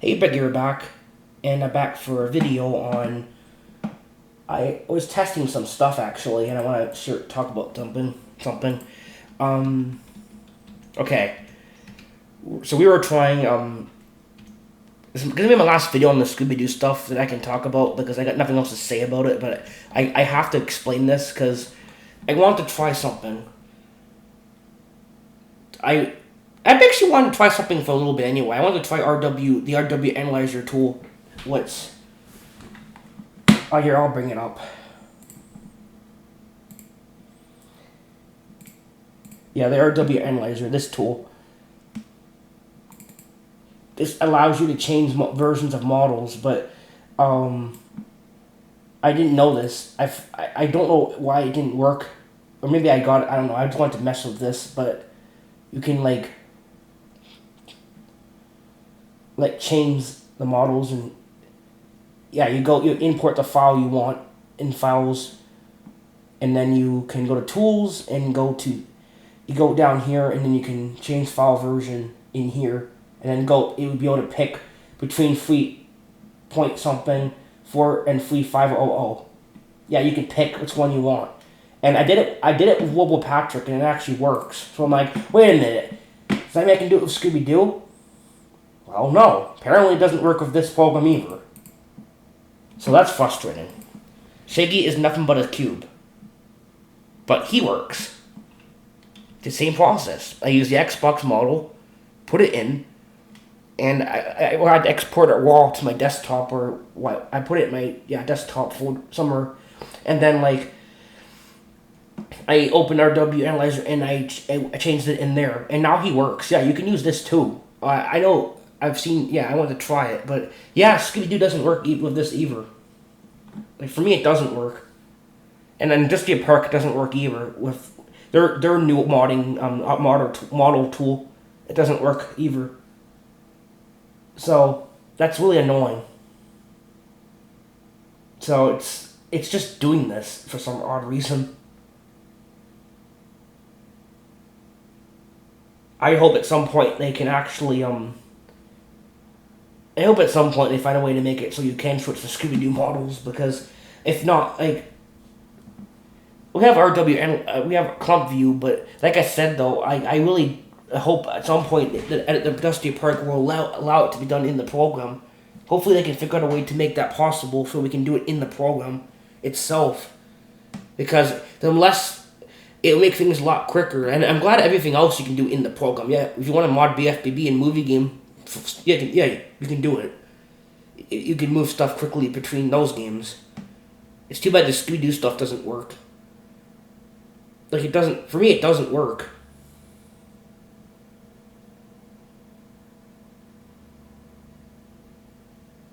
Hey Becky, we're back, and I'm back for a video on. I was testing some stuff actually, and I want to talk about something. Um, okay, so we were trying. This is gonna be my last video on the Scooby Doo stuff that I can talk about because I got nothing else to say about it. But I have to explain this because I want to try something. I I actually wanted to try something for a little bit anyway. I wanted to try the RW Analyzer tool. What's Oh, here, I'll bring it up. Yeah, the RW Analyzer, this tool. This allows you to change versions of models, but I didn't know this. I don't know why it didn't work. Or maybe I got it, I don't know. I just wanted to mess with this, but you can, change the models and, yeah, you import the file you want in files, and then you can go to tools and you go down here and then you can change file version in here and then it would be able to pick between free point something 4 and free 500. Yeah, you can pick which one you want. And I did it with Wobble Patrick and it actually works. So I'm like, wait a minute. Does that mean I can do it with Scooby Doo? Well, no. Apparently it doesn't work with this program either. So that's frustrating. Shaggy is nothing but a cube. But he works. The same process. I use the Xbox model, put it in, and I had to export it raw to my desktop or what. I put it in my desktop folder somewhere, and then I opened RW Analyzer and I changed it in there, and now he works. Yeah, you can use this too. I know I've seen. Yeah, I wanted to try it, but yeah, Scooby Doo doesn't work with this either. Like for me, it doesn't work, and then just the Park doesn't work either with their new modding model tool. It doesn't work either. So that's really annoying. So it's just doing this for some odd reason. I hope at some point they can actually I hope at some point they find a way to make it so you can switch to Scooby Doo models because if not, we have RW and we have Clump View, but like I said though, I really hope at some point that the Dusty Park will allow it to be done in the program. Hopefully they can figure out a way to make that possible so we can do it in the program itself. Because unless it'll make things a lot quicker, and I'm glad everything else you can do in the program. Yeah, if you want to mod BFBB and movie game, yeah, you can do it. You can move stuff quickly between those games. It's too bad the Scooby Doo stuff doesn't work. Like it doesn't, for me it doesn't work.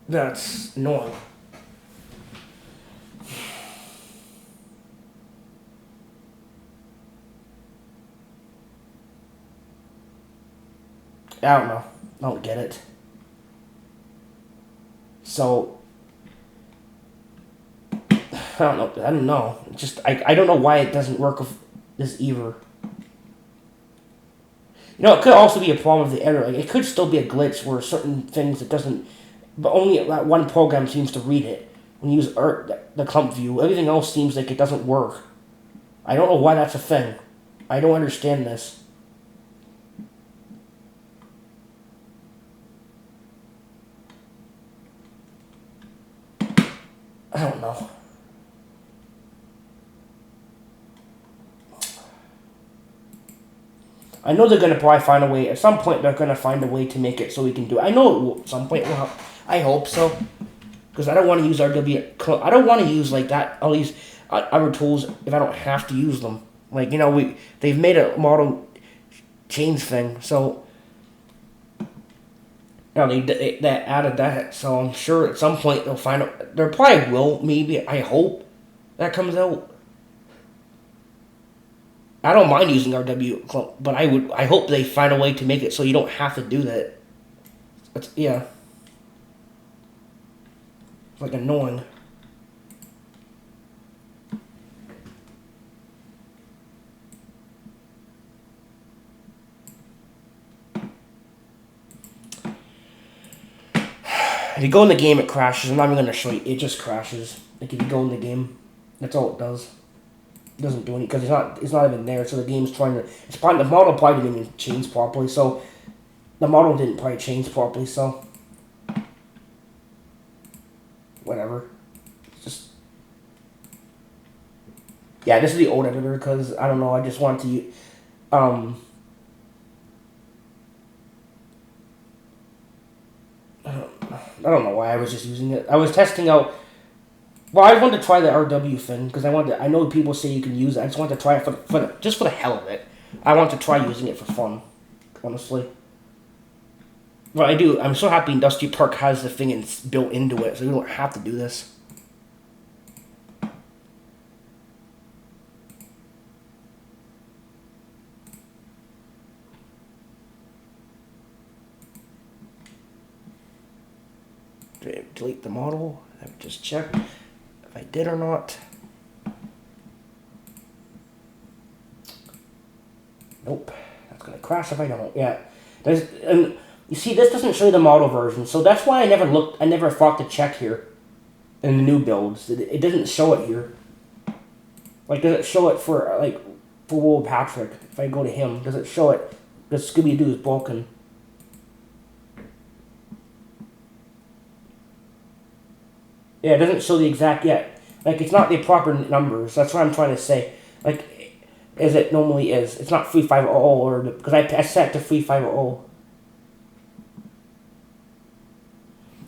That's annoying. I don't know. I don't get it. So I don't know. I don't know. Just I don't know why it doesn't work with this either. It could also be a problem with the error. Like, it could still be a glitch where certain things it doesn't, but only that one program seems to read it. When you use the clump view, everything else seems like it doesn't work. I don't know why that's a thing. I don't understand this. I don't know. I know they're gonna probably find a way. At some point, they're gonna find a way to make it so we can do it. I know it will, at some point. Well, I hope so. Because I don't want to use RW. I don't want to use like that. All these other tools if I don't have to use them. They've made a model change thing, so they added that. So I'm sure at some point they'll find out. There probably will. Maybe I hope that comes out. I don't mind using RW, but I hope they find a way to make it so you don't have to do that. Yeah. It's like annoying. If you go in the game, it crashes. I'm not even going to show you. It just crashes. Like, if you go in the game, that's all it does. It doesn't do anything, because it's not even there, so the game's trying to... the model probably didn't even change properly, so... The model didn't probably change properly, so... Whatever. It's just... Yeah, this is the old editor, because, I don't know, I just wanted to use... I don't know why I was just using it. I was testing out... Well, I wanted to try the RW thing, because I know people say you can use it. I just wanted to try it just for the hell of it. I want to try using it for fun, honestly. But I do. I'm so happy Industrial Park has the thing built into it, so you don't have to do this. Delete the model. Let me just check if I did or not. Nope. That's gonna crash if I don't. Yeah. And you see, this doesn't show you the model version, so that's why I never thought to check here in the new builds. It doesn't show it here. Like, does it show it for Will Patrick? If I go to him, does it show it? Because Scooby-Doo is broken. Yeah, it doesn't show the exact yet. Like, it's not the proper numbers. That's what I'm trying to say. Like, as it normally is. It's not 3500 or because I set it to 3500.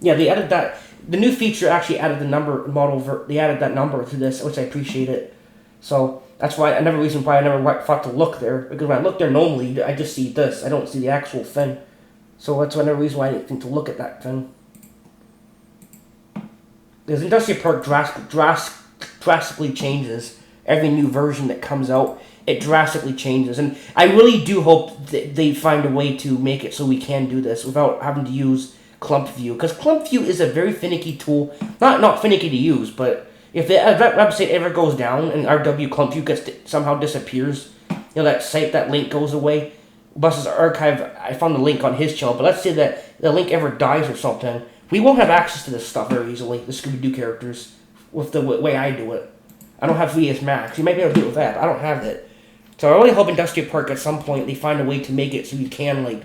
Yeah, they added that. The new feature actually added the number model. They added that number to this, which I appreciate it. So that's why another reason why I never thought to look there, because when I look there normally, I just see this. I don't see the actual thing. So that's another reason why I didn't think to look at that thing. Because Industrial Park drastically changes every new version that comes out. It drastically changes, and I really do hope that they find a way to make it so we can do this without having to use Clump View, because Clump View is a very finicky tool. Not finicky to use, but if the website ever goes down and RW Clump View somehow disappears, that site, that link goes away. Bus's archive, I found the link on his channel, but let's say that the link ever dies or something, we won't have access to this stuff very easily, the Scooby-Doo characters, with the way I do it. I don't have VS Max. You might be able to do it with that, but I don't have it. So I really hope Industrial Park at some point they find a way to make it so you can,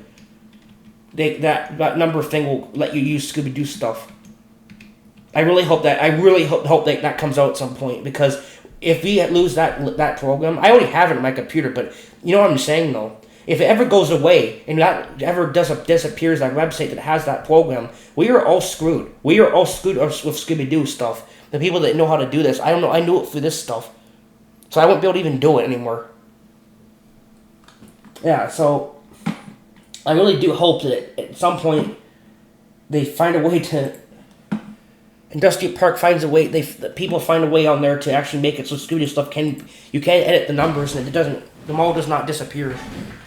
that number thing will let you use Scooby-Doo stuff. I really hope that. I really hope that comes out at some point, because if we lose that program, I already have it on my computer, but you know what I'm saying though. If it ever goes away and that ever disappears, that website that has that program, we are all screwed. We are all screwed with Scooby-Doo stuff. The people that know how to do this, I don't know. I knew it for this stuff, so I won't be able to even do it anymore. Yeah, so I really do hope that at some point they find a way to... Industrial Park finds a way, people find a way on there to actually make it so Scooby-Doo stuff you can edit the numbers and the model does not disappear.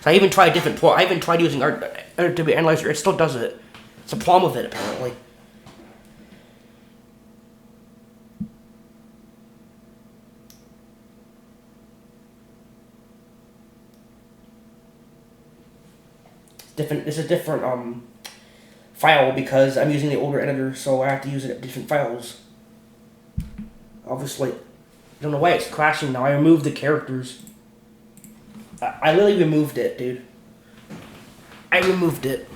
So I even tried using RW Analyzer, it still does it. It's a problem with it, apparently. It's a different file because I'm using the older editor, so I have to use it at different files. Obviously, I don't know why it's crashing now. I removed the characters. I literally removed it, dude. I removed it.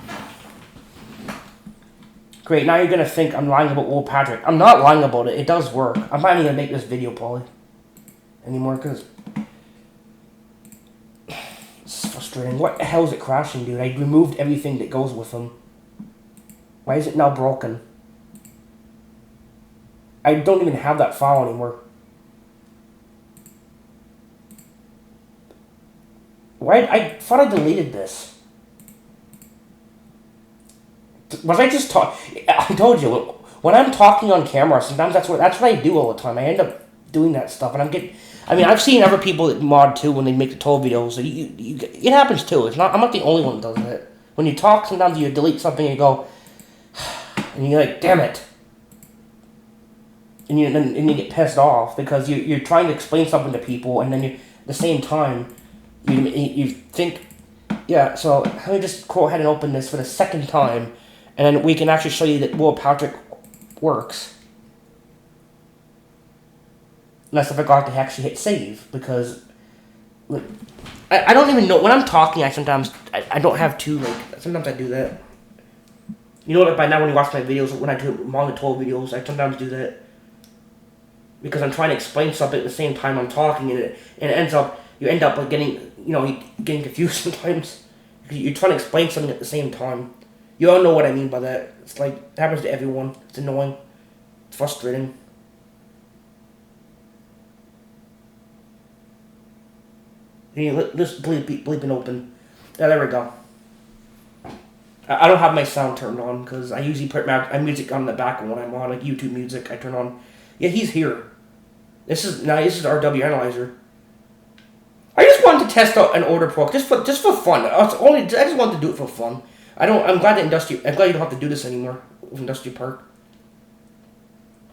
Great, now you're gonna think I'm lying about Will Patrick. I'm not lying about it. It does work. I'm not even gonna make this video, probably, anymore, because it's frustrating. What the hell is it crashing, dude? I removed everything that goes with him. Why is it now broken? I don't even have that file anymore. Why? I thought I deleted this. Was I just talking? I told you, when I'm talking on camera, sometimes that's what I do all the time. I end up doing that stuff, and I've seen other people that mod too when they make the tutorial videos. So it happens too. I'm not the only one that does it. When you talk, sometimes you delete something and you go, and you're like, damn it. And you get pissed off because you're trying to explain something to people, and then at the same time, you think, yeah, so let me just go ahead and open this for the second time, and then we can actually show you that Will Patrick works. Unless I forgot to actually hit save, because I don't even know when I'm talking. I don't have to sometimes I do that. You know, like by now when you watch my videos, when I do manga 12 videos, I sometimes do that because I'm trying to explain something at the same time I'm talking, and it ends up you end up getting getting confused sometimes because you're trying to explain something at the same time. You all know what I mean by that. It's like it happens to everyone. It's annoying. It's frustrating. This bleeping open. Yeah, there we go. I don't have my sound turned on because I usually put my music on the back when I'm on like YouTube music. I turn on. Yeah, he's here. This is RW Analyzer. I just wanted to test out an order proc just for fun. I just wanted to do it for fun. I'm glad you don't have to do this anymore with Industry Park.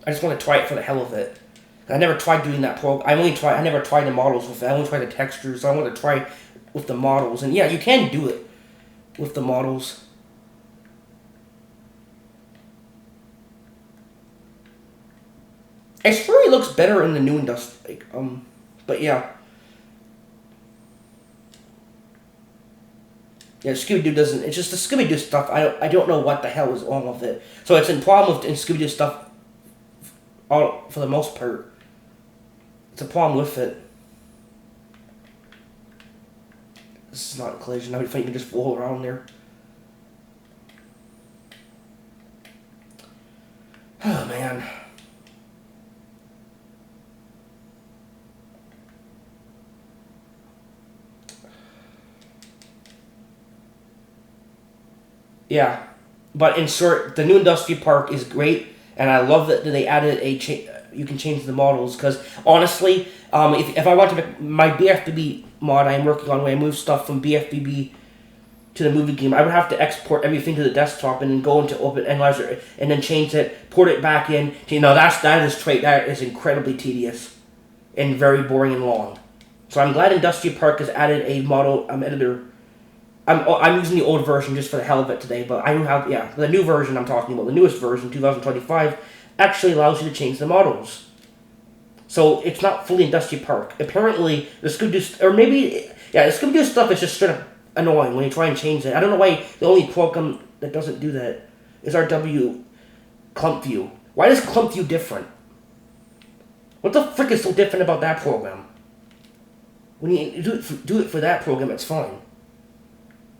I just want to try it for the hell of it. I never tried doing that prog. I never tried the models with it. I only tried the textures. So I want to try with the models. And yeah, you can do it with the models. It really looks better in the new Industry. But yeah. Yeah, Scooby-Doo doesn't. It's just the Scooby-Doo stuff. I don't know what the hell is wrong with it. So it's a problem with Scooby-Doo stuff. All for the most part. It's a problem with it. This is not a collision. I would think you can just roll around there. Oh man. Yeah, but in short, the new Industry Park is great, and I love that they added you can change the models, because honestly, if I want to make my BFBB mod I'm working on, when I move stuff from BFBB to the movie game, I would have to export everything to the desktop and then go into Open Analyzer and then change it, port it back in. That is incredibly tedious and very boring and long. So I'm glad Industry Park has added a model editor. I'm using the old version just for the hell of it today, but I do have, the new version I'm talking about, the newest version, 2025, actually allows you to change the models. So it's not fully Industry Park. Apparently, the Scooby-Doo stuff is just straight up annoying when you try and change it. I don't know why the only program that doesn't do that is RW Clump View. Why is Clump View different? What the frick is so different about that program? When you do it for that program, it's fine.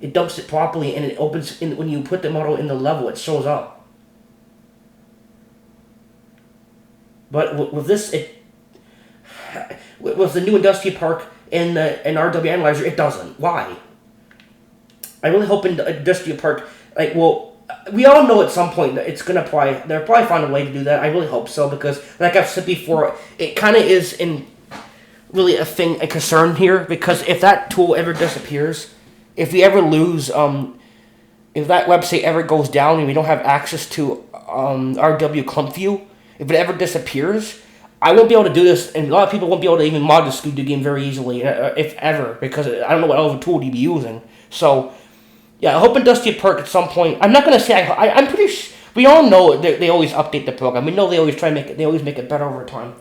It dumps it properly, and it opens. When you put the model in the level, it shows up. But with this, with the new Industry Park and RW Analyzer, it doesn't. Why? I really hope in Industry Park, we all know at some point that it's gonna apply. They'll probably find a way to do that. I really hope so, because, like I've said before, it kind of is really a concern here, because if that tool ever disappears. If we ever lose, if that website ever goes down and we don't have access to RW Clump View, if it ever disappears, I won't be able to do this, and a lot of people won't be able to even mod the Scooby-Doo game very easily, if ever, because I don't know what other tool you'd be using. So, yeah, I hope Industry Park at some point. I'm not gonna say I'm pretty. We all know they always update the program. We know they always try and make it. They always make it better over time.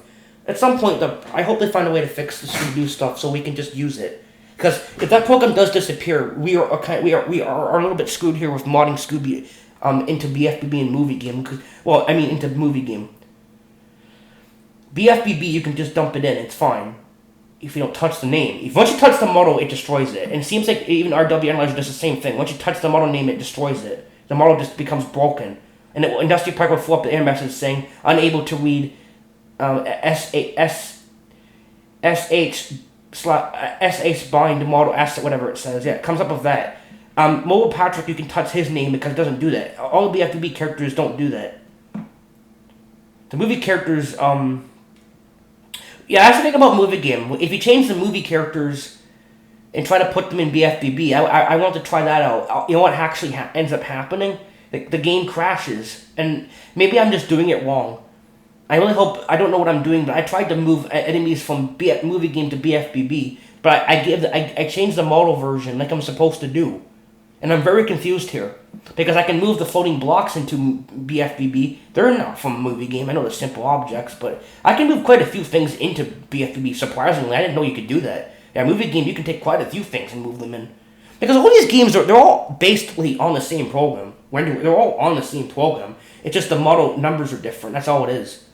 At some point, I hope they find a way to fix the Scooby-Doo stuff so we can just use it. Because if that program does disappear, we are a little bit screwed here with modding Scooby into BFBB and movie game. Into movie game. BFBB, you can just dump it in. It's fine if you don't touch the name. Once you touch the model, it destroys it. And it seems like even RW Analyzer does the same thing. Once you touch the model name, it destroys it. The model just becomes broken. And Industry Park will flip the error message saying unable to read SH bind model asset, whatever it says. Yeah, it comes up with that. Mobile Patrick, you can touch his name because it doesn't do that. All the BFBB characters don't do that. The movie characters, that's the thing about movie game. If you change the movie characters and try to put them in BFBB, I want to try that out. You know what actually ends up happening? The game crashes, and maybe I'm just doing it wrong. I really hope, I don't know what I'm doing, but I tried to move enemies from movie game to BFBB, but I changed the model version like I'm supposed to do. And I'm very confused here. Because I can move the floating blocks into BFBB. They're not from a movie game. I know they're simple objects, but I can move quite a few things into BFBB, surprisingly. I didn't know you could do that. Yeah, movie game, you can take quite a few things and move them in. Because all these games, they're all basically on the same program. They're all on the same program. It's just the model numbers are different. That's all it is.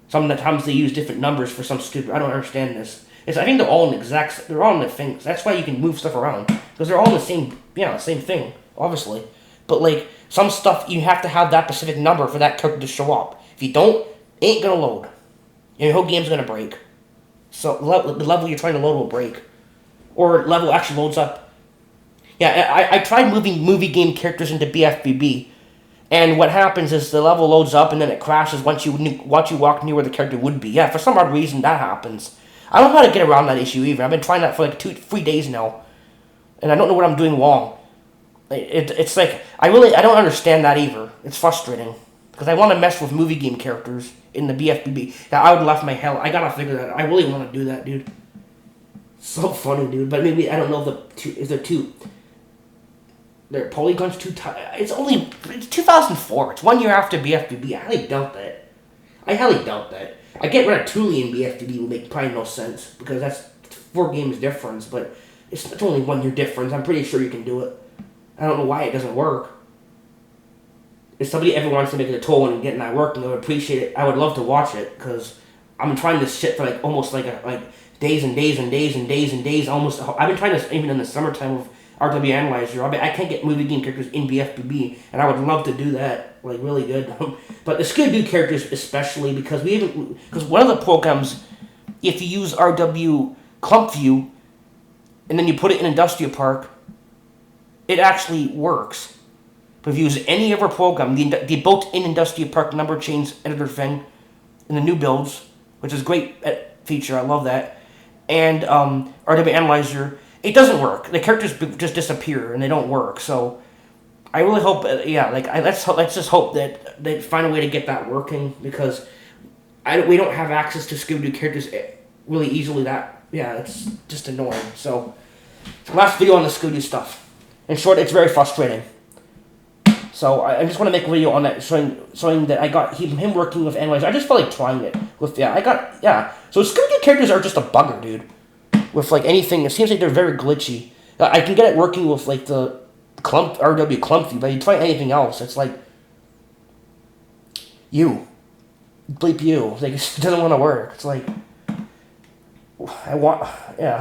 Sometimes they use different numbers for some stupid... I don't understand this. I think they're all they're all in the things. That's why you can move stuff around. Because they're all in the same, same thing, obviously. But, like, some stuff, you have to have that specific number for that character to show up. If you don't, it ain't gonna load. And your whole game's gonna break. So, the level you're trying to load will break. Or level actually loads up. Yeah, I tried moving movie game characters into BFBB. And what happens is the level loads up and then it crashes once you walk near where the character would be. Yeah, for some odd reason that happens. I don't know how to get around that issue either. I've been trying that for like 3 days now. And I don't know what I'm doing wrong. It's like, I don't understand that either. It's frustrating. Because I want to mess with movie game characters in the BFBB. Yeah, I would laugh my hell. I gotta figure that out. I really want to do that, dude. So funny, dude. But maybe, I don't know if they're too... Their polygons too tight. It's 2004. It's 1 year after BFBB. I highly doubt that. I get Ratatouille in BFBB would make probably no sense because that's 4 games difference, but it's only 1 year difference. I'm pretty sure you can do it. I don't know why it doesn't work. If somebody ever wants to make it a toll and getting that working, I would appreciate it. I would love to watch it because I've been trying this shit for like almost like days and days and days and days and days. Almost, I've been trying this even in the summertime with RW Analyzer. I can't get movie game characters in BFBB, and I would love to do that, like really good. But the Scooby-Doo characters especially, because one of the programs, if you use RW Clump View, and then you put it in Industrial Park, it actually works. But if you use any other program, the built-in Industrial Park number change editor thing, in the new builds, which is a great feature, I love that, and RW Analyzer, it doesn't work. The characters just disappear and they don't work. So I really hope, let's just hope that they find a way to get that working because we don't have access to Scooby-Doo characters really easily. It's just annoying. So last video on the Scooby-Doo stuff. In short, it's very frustrating. So I just want to make a video on that showing that I got him working with Analyzer. I just felt like trying it with So Scooby-Doo characters are just a bugger, dude. With like anything, it seems like they're very glitchy. I can get it working with like the RW Clumpy, but you try anything else, it's like bleep you. Like it doesn't want to work. It's like I know they're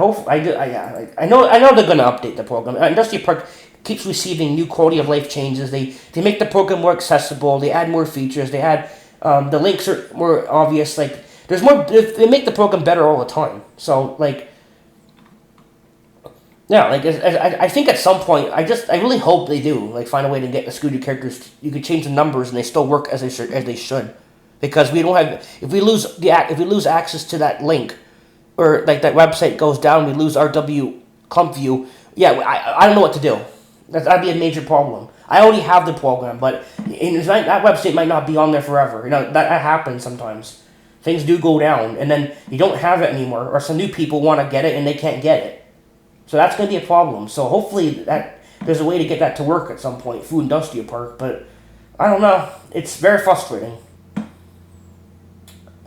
gonna update the program. Industrial Park keeps receiving new quality of life changes. They make the program more accessible. They add more features. They add the links are more obvious. Like there's more. They make the program better all the time. So like. Yeah, like I think at some point, I really hope they do like find a way to get the Scooby characters. You could change the numbers and they still work as they should, because we don't have if we lose access to that link, or like that website goes down, we lose RW Clump View. Yeah, I don't know what to do. That'd be a major problem. I already have the program, but that website might not be on there forever. That happens sometimes. Things do go down, and then you don't have it anymore, or some new people want to get it and they can't get it. So that's going to be a problem. So hopefully there's a way to get that to work at some point, Food Industrial Park. But I don't know. It's very frustrating.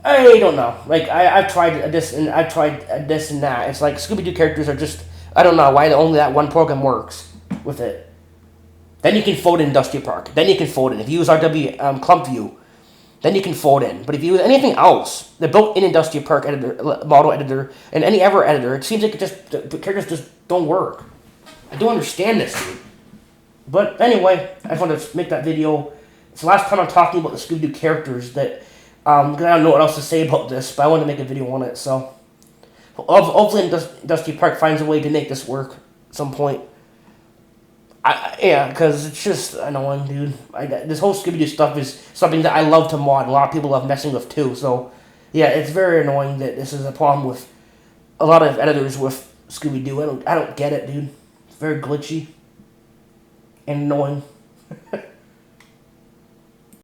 I don't know. Like I've tried this and that. It's like Scooby-Doo characters are just, I don't know why only that one program works with it. Then you can fold in Industrial Park. Then you can fold in. If you use RW Clump View, then you can fold in. But if you use anything else, the built-in Industrial Park editor, model editor, and any other editor, it seems like the characters just don't work. I don't understand this, dude. But anyway, I just wanted to make that video. It's the last time I'm talking about the Scooby-Doo characters because I don't know what else to say about this, but I wanted to make a video on it, so. Hopefully Industrial Park finds a way to make this work at some point. Because it's just annoying, dude. This whole Scooby-Doo stuff is something that I love to mod. A lot of people love messing with too. So, yeah, it's very annoying that this is a problem with a lot of editors with Scooby-Doo. I don't get it, dude. It's very glitchy and annoying.